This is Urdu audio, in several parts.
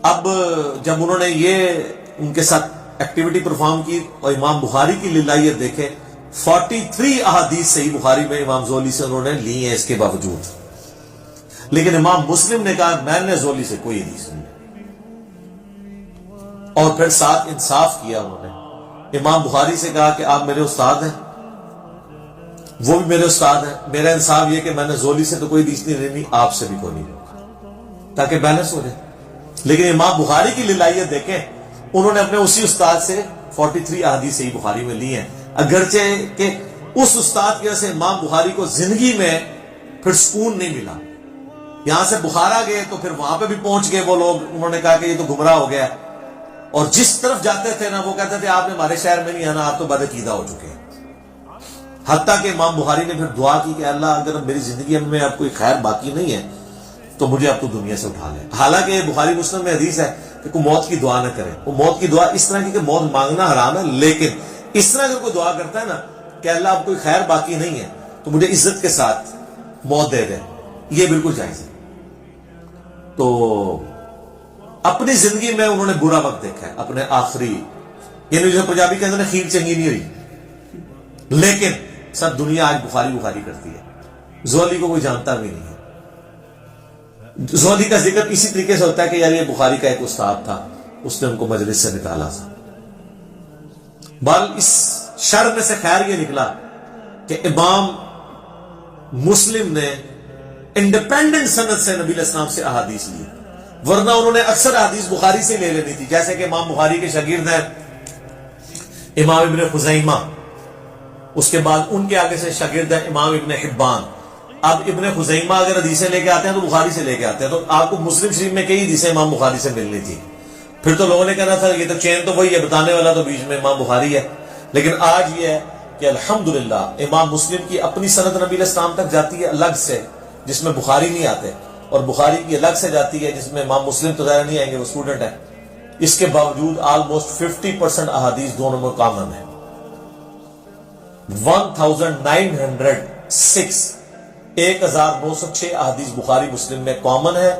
اب جب انہوں نے یہ ان کے ساتھ ایکٹیویٹی پرفارم کی اور امام بخاری کی للہیت دیکھیں، 43 احادیث صحیح بخاری میں امام زولی سے انہوں نے لی ہیں اس کے باوجود، لیکن امام مسلم نے کہا میں نے زولی سے کوئی حدیث نہیں، اور پھر ساتھ انصاف کیا انہوں نے، امام بخاری سے کہا کہ آپ میرے استاد ہیں، وہ بھی میرے استاد ہیں، میرا انصاف یہ کہ میں نے زولی سے تو کوئی حدیث نہیں لینی، آپ سے بھی کوئی نہیں لوں تاکہ بیلنس ہو جائے۔ لیکن امام بخاری کی للہیت دیکھیں، انہوں نے اپنے اسی استاد سے 43 احادیث صحیح بخاری میں لی ہیں، اگرچہ کہ اس استاد کی وجہ سے امام بخاری کو زندگی میں پھر سکون نہیں ملا۔ یہاں سے بخارا گئے تو پھر وہاں پہ بھی پہنچ گئے وہ لوگ، انہوں نے کہا کہ یہ تو گمراہ ہو گیا، اور جس طرف جاتے تھے نا وہ کہتے تھے آپ نے ہمارے شہر میں نہیں آنا، آپ تو بدعقیدہ ہو چکے ہیں۔ حتیٰ کہ امام بخاری نے پھر دعا کی کہ اللہ اگر میری زندگی میں اب کوئی خیر باقی نہیں ہے تو مجھے اب تو دنیا سے اٹھا لے۔ حالانکہ بخاری مسلم میں حدیث ہے کہ کوئی موت کی دعا نہ کرے، وہ موت کی دعا اس طرح کی کہ موت مانگنا حرام ہے، لیکن اس طرح اگر کوئی دعا کرتا ہے نا کہ اللہ اب کوئی خیر باقی نہیں ہے تو مجھے عزت کے ساتھ موت دے دے، یہ بالکل جائز ہے۔ تو اپنی زندگی میں انہوں نے برا وقت دیکھا ہے، اپنے آخری، یعنی جو پنجابی کہتے ہیں خیر چنگی نہیں ہوئی، لیکن سب دنیا آج بخاری بخاری کرتی ہے، زولی کو کوئی جانتا بھی نہیں ہے۔ زولی کا ذکر اسی طریقے سے ہوتا ہے کہ یار یہ بخاری کا ایک استاد تھا، اس نے ان کو مجلس سے نکالا تھا۔ بال اس شر میں سے خیر یہ نکلا کہ امام مسلم نے انڈیپینڈنٹ سند سے نبی علیہ السلام سے احادیث لی، ورنہ انہوں نے اکثر احادیث بخاری سے لے لینی تھی، جیسے کہ امام بخاری کے شاگرد ہیں امام ابن خزیمہ، اس کے بعد ان کے آگے سے شاگرد ہیں امام ابن حبان۔ اب ابن خزیمہ اگر حدیثیں لے کے آتے ہیں تو بخاری سے لے کے آتے ہیں، تو آپ کو مسلم شریف میں کئی حدیثیں امام بخاری سے ملنی تھی، پھر تو لوگوں نے کہنا تھا یہ تو چین تو وہی ہے، بتانے والا تو بیچ میں امام بخاری ہے۔ لیکن آج یہ ہے کہ الحمدللہ امام مسلم کی اپنی سند نبی علیہ السلام تک جاتی ہے الگ سے، جس میں بخاری نہیں آتے، اور بخاری کی الگ سے جاتی ہے جس میں امام مسلم تو ظاہر نہیں آئیں گے، وہ اسٹوڈنٹ ہیں۔ اس کے باوجود آلموسٹ 50% احادیث دونوں میں کامن ہے۔ 1906 احادیث بخاری مسلم میں کامن ہے،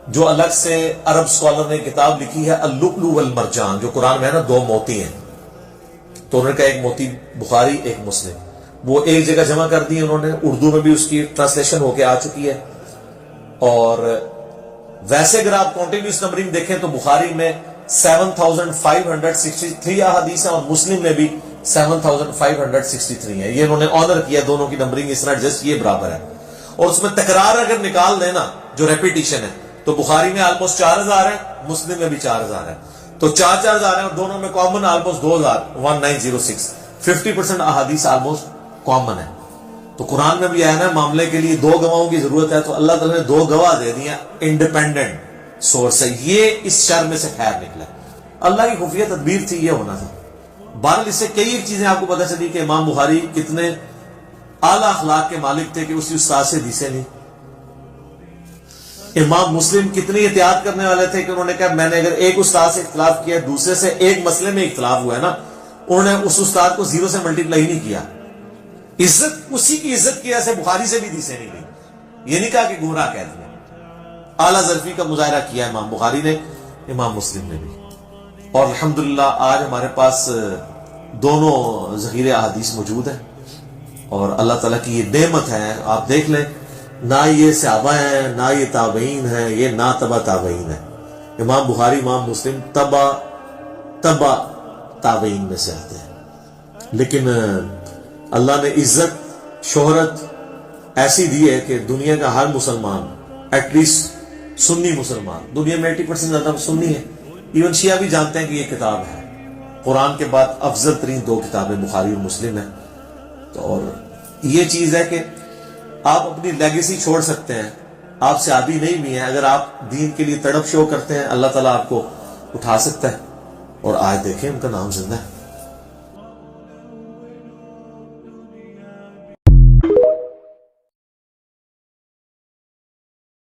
جو الگ سے عرب سکولر نے کتاب لکھی ہے اللؤلؤ والمرجان، جو قرآن میں ہے نا دو موتی ہیں، تو انہوں نے کہا ایک موتی بخاری ایک مسلم، وہ ایک جگہ جمع کر دی انہوں نے، اردو میں بھی اس کی ٹرانسلیشن ہو کے آ چکی ہے۔ اور ویسے اگر آپ کنٹینیوس نمبرنگ دیکھیں تو بخاری میں 7563 احادیث ہیں اور مسلم میں بھی 7563 ہے۔ یہ انہوں نے آنر کیا، دونوں کی نمبرنگ اس طرح جسٹ یہ برابر ہے، اور اس میں تکرار اگر نکال دینا جو ریپیٹیشن ہے تو بخاری میں آلموسٹ 4000 ہے، مسلم میں بھی 4000 ہے، تو 4000 ہے اور دونوں میں کامن آلموسٹ 1906، 50% احادیث آلموسٹ کامن ہے۔ تو قرآن میں بھی آیا نا معاملے کے لیے 2 گواہوں کی ضرورت ہے، تو اللہ تعالیٰ نے 2 گواہ دے دیا انڈیپینڈنٹ سورس سے، یہ اس شر میں سے خیر نکلا، اللہ کی خفیہ تدبیر تھی، یہ ہونا تھا۔ بہرحال اس سے کئی ایک چیزیں آپ کو پتہ چلی کہ امام بخاری کتنے اعلیٰ اخلاق کے مالک تھے کہ اسی استاد سے حدیثیں لی۔ امام مسلم کتنی احتیاط کرنے والے تھے کہ انہوں نے کہا میں نے اگر ایک استاد سے اختلاف کیا، دوسرے سے ایک مسئلے میں اختلاف ہوا ہے نا، انہوں نے اس استاد کو 0 سے ملٹیپلائی نہیں کیا، عزت اسی کی عزت کی وجہ سے بخاری سے بھی حدیثیں نہیں لی، یہ نہیں کہا کہ گمراہ کہہ دیا۔ اعلیٰ ظرفی کا مظاہرہ کیا امام بخاری نے، امام مسلم نے بھی، اور الحمدللہ آج ہمارے پاس دونوں ذخیرے احادیث موجود ہیں، اور اللہ تعالیٰ کی یہ نعمت ہے۔ آپ دیکھ لیں، نہ یہ صحابہ ہیں، نہ یہ تابعین ہیں، یہ نہ تبع تابعین ہیں۔ امام بخاری امام مسلم تبع تابعین میں سے آتے ہیں، لیکن اللہ نے عزت شہرت ایسی دی ہے کہ دنیا کا ہر مسلمان، ایٹ لیسٹ سنی مسلمان، دنیا میں 80% زیادہ سنی ہے، ایون شیعہ بھی جانتے ہیں کہ یہ کتاب ہے، قرآن کے بعد افضل ترین 2 کتابیں بخاری اور مسلم ہیں۔ تو اور یہ چیز ہے کہ آپ اپنی لیگیسی چھوڑ سکتے ہیں، آپ صحابی نہیں بھی ہیں، اگر آپ دین کے لیے تڑپ شو کرتے ہیں اللہ تعالیٰ آپ کو اٹھا سکتا ہے، اور آج دیکھیں ان کا نام زندہ ہے۔